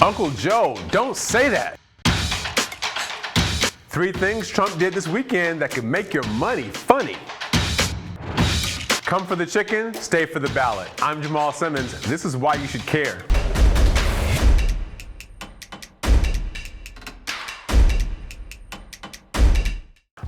Uncle Joe, don't say that. 3 things Trump did this weekend that could make your money funny. Come for the chicken, stay for the ballot. I'm Jamal Simmons. This is why you should care.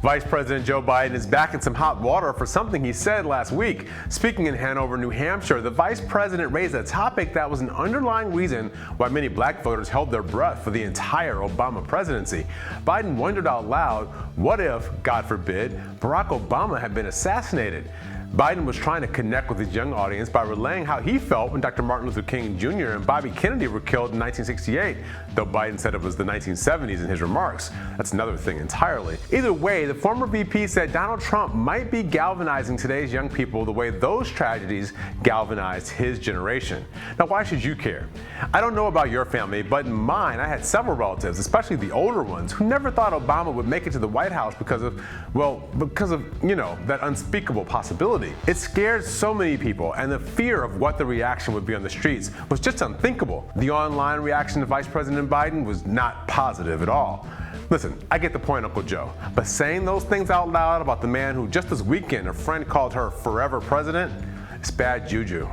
Vice President Joe Biden is back in some hot water for something he said last week. Speaking in Hanover, New Hampshire, the vice president raised a topic that was an underlying reason why many black voters held their breath for the entire Obama presidency. Biden wondered out loud, what if, God forbid, Barack Obama had been assassinated? Biden was trying to connect with his young audience by relaying how he felt when Dr. Martin Luther King Jr. and Bobby Kennedy were killed in 1968, though Biden said it was the 1970s in his remarks. That's another thing entirely. Either way, the former VP said Donald Trump might be galvanizing today's young people the way those tragedies galvanized his generation. Now, why should you care? I don't know about your family, but in mine, I had several relatives, especially the older ones, who never thought Obama would make it to the White House because of, that unspeakable possibility. It scared so many people, and the fear of what the reaction would be on the streets was just unthinkable. The online reaction to Vice President Biden was not positive at all. Listen, I get the point, Uncle Joe, but saying those things out loud about the man who just this weekend a friend called her forever president, it's bad juju.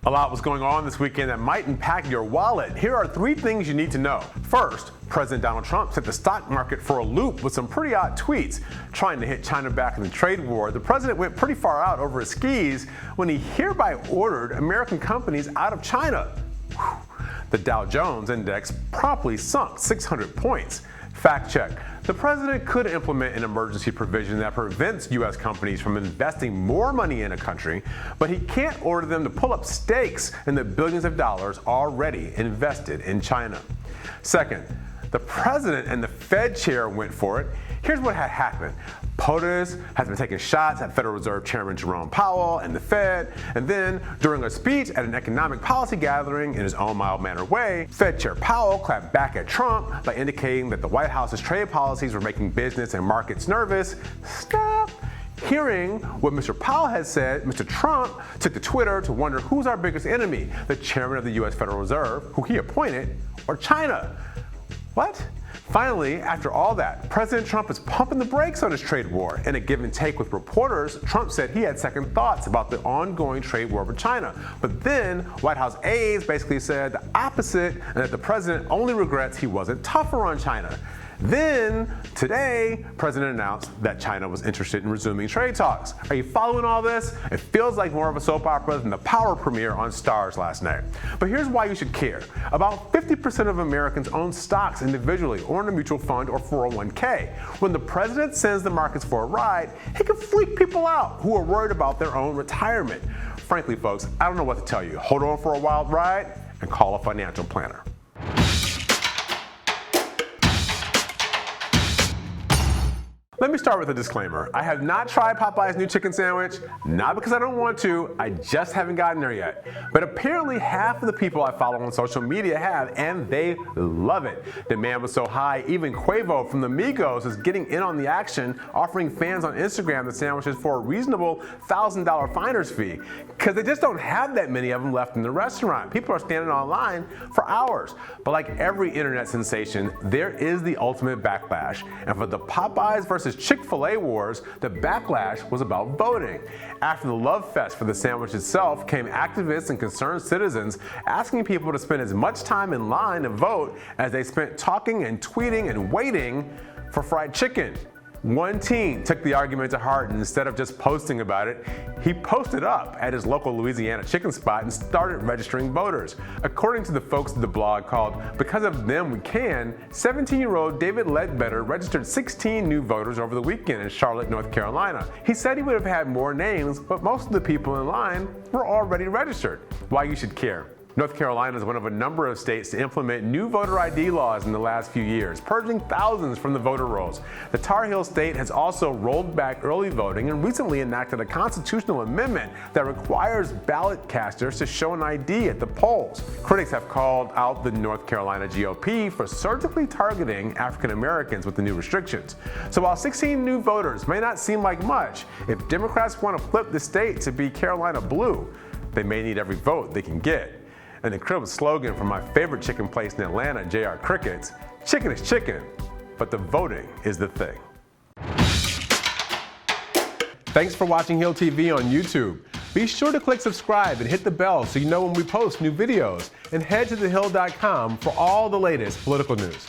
A lot was going on this weekend that might impact your wallet. Here are 3 things you need to know. First, President Donald Trump set the stock market for a loop with some pretty odd tweets. Trying to hit China back in the trade war, the president went pretty far out over his skis when he hereby ordered American companies out of China. The Dow Jones index promptly sunk 600 points. Fact check. The president could implement an emergency provision that prevents U.S. companies from investing more money in a country, but he can't order them to pull up stakes in the billions of dollars already invested in China. Second, the president and the Fed chair went for it. Here's what had happened. POTUS has been taking shots at Federal Reserve Chairman Jerome Powell and the Fed, and then during a speech at an economic policy gathering in his own mild-mannered way, Fed Chair Powell clapped back at Trump by indicating that the White House's trade policies were making business and markets nervous. Stop. Hearing what Mr. Powell had said, Mr. Trump took to Twitter to wonder who's our biggest enemy, the chairman of the U.S. Federal Reserve, who he appointed, or China. What? Finally, after all that, President Trump is pumping the brakes on his trade war. In a give and take with reporters, Trump said he had second thoughts about the ongoing trade war with China. But then White House aides basically said the opposite, and that the president only regrets he wasn't tougher on China. Then, today, the president announced that China was interested in resuming trade talks. Are you following all this? It feels like more of a soap opera than the Power premiere on Starz last night. But here's why you should care. About 50% of Americans own stocks individually or in a mutual fund or 401k. When the president sends the markets for a ride, he can freak people out who are worried about their own retirement. Frankly, folks, I don't know what to tell you. Hold on for a wild ride and call a financial planner. Let me start with a disclaimer. I have not tried Popeye's new chicken sandwich, not because I don't want to, I just haven't gotten there yet. But apparently half of the people I follow on social media have, and they love it. Demand was so high, even Quavo from the Migos is getting in on the action, offering fans on Instagram the sandwiches for a reasonable $1,000 finder's fee. Because they just don't have that many of them left in the restaurant. People are standing online for hours. But like every internet sensation, there is the ultimate backlash. And for the Popeyes versus Chick-fil-A wars, the backlash was about voting. After the love fest for the sandwich itself came activists and concerned citizens asking people to spend as much time in line to vote as they spent talking and tweeting and waiting for fried chicken. One teen took the argument to heart, and instead of just posting about it, he posted up at his local Louisiana chicken spot and started registering voters. According to the folks at the blog called Because of Them We Can, 17-year-old David Ledbetter registered 16 new voters over the weekend in Charlotte, North Carolina. He said he would have had more names, but most of the people in line were already registered. Why you should care. North Carolina is one of a number of states to implement new voter ID laws in the last few years, purging thousands from the voter rolls. The Tar Heel state has also rolled back early voting and recently enacted a constitutional amendment that requires ballot casters to show an ID at the polls. Critics have called out the North Carolina GOP for surgically targeting African Americans with the new restrictions. So while 16 new voters may not seem like much, if Democrats want to flip the state to be Carolina blue, they may need every vote they can get. And the crib slogan from my favorite chicken place in Atlanta, JR Crickets, chicken is chicken, but the voting is the thing. Thanks for watching Hill TV on YouTube. Be sure to click subscribe and hit the bell so you know when we post new videos. And head to thehill.com for all the latest political news.